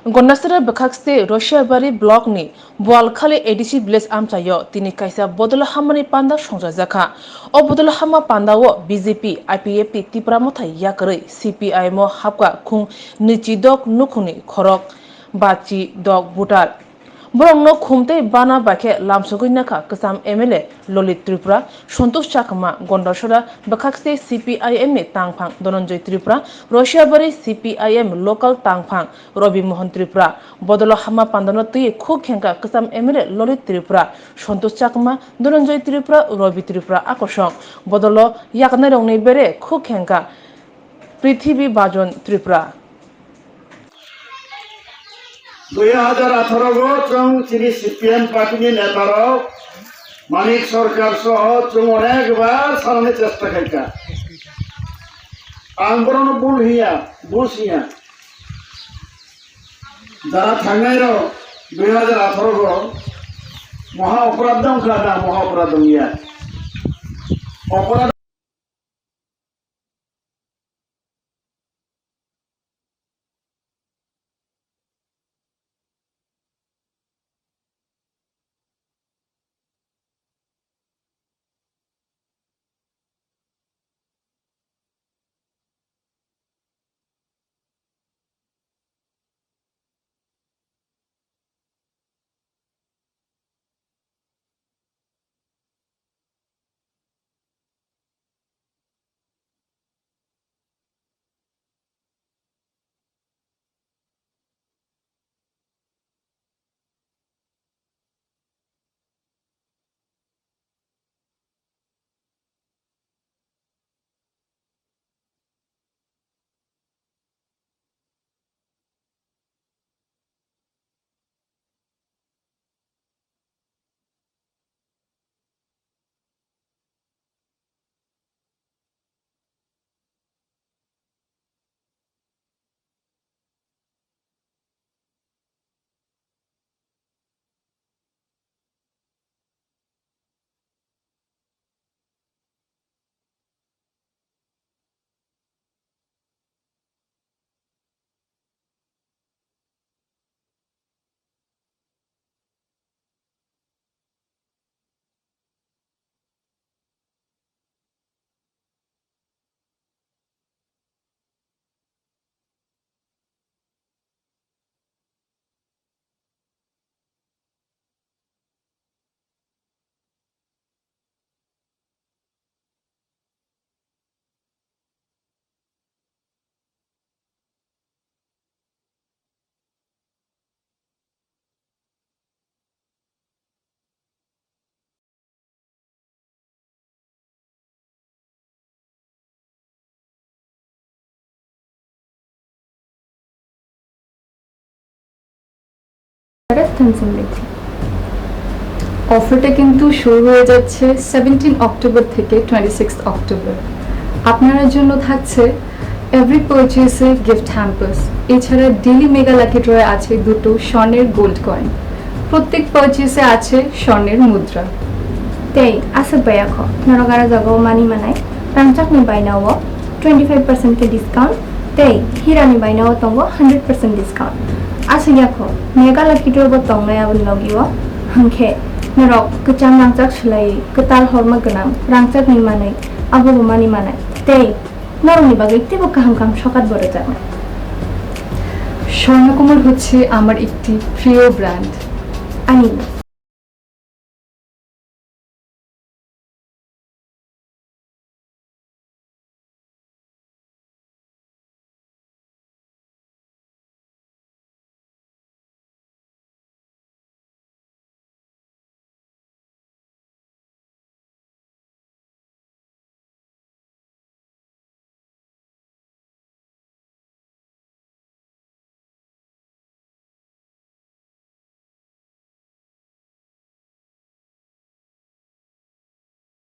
गन्नासरा बखाक्सते रशियाबारी ब्लकनि बवालखाली ADC village आमचायो तिनि काइसा बदल हामानि पान्दा संजाजाखा अ बदल हामा पान्दाओ बीजेपी IPFT TIPRA मथा याकरै CPIM हापका खुं निचि दक नुखुंनि खरक बाची दक बुटार बरंनो खुमते बाना बाखे लामसुगैनाखा कसाम MLA ललित त्रिपुरा सन्तोष चाकमा गन्डासरा बखाक्सते CPIM नि तांगफां धनंजय त्रिपुरा रशियाबारी CPIM लोकल तांगफां रवि मोहन त्रिपुरा बदल हामा पांदानो तुई खुब खेंका कसाम MLA ललित त्रिपुरा सन्तोष चाकमा धनंजय त्रिपुरा रवि त्रिपुरा आकर्षण बदल याकने रंगनि बेरे खुब खेंका पृथ्वी बाजन त्रिपुरा 2018 जों चिनि CPIM पार्टीनि नेताराव मानिक सरकार सह जों अनेकबार सालायनो चेष्टा खालामो आं बरनो बुंहिया যারা থাঙ্গাইরাव 2018 মহা অপরাধ দংখা না মহা অপরাধ দংিয়া অপরাধ অফারটা কিন্তু শুরু হয়ে যাচ্ছে 17 অক্টোবর থেকে 26 অক্টোবর আপনাদের জন্য থাকছে এভরি পারচেজে গিফট হ্যাম্পার্স এছাড়া ডেইলি মেগা লাকি ড্রয়ে আছে দুটো স্বর্ণের গোল্ড কয়েন প্রত্যেক পারচেজে আছে স্বর্ণের মুদ্রা তেই আছে বায়াখ নরগারা জাগাও মানি মানাই রামচাকনি বাইনাও 25% के डिस्काउंट तेई हिरानी বাইনাও তঙ্গ 100% डिस्काउंट আছে ইয়াখো মেগা লাকি ড্র বতংনাय आबन लगियो हंखे नरक कचाम रांचाक सलाई कताल हरमा गनां रांचाक नि मानै आबो मानि मानाय तेई নরনি বাগে তেবো কাহাম কাম সকাত বড় জানা স্বর্ণকমল হচ্ছে আমার একটি প্রিয় ব্র্যান্ড আনি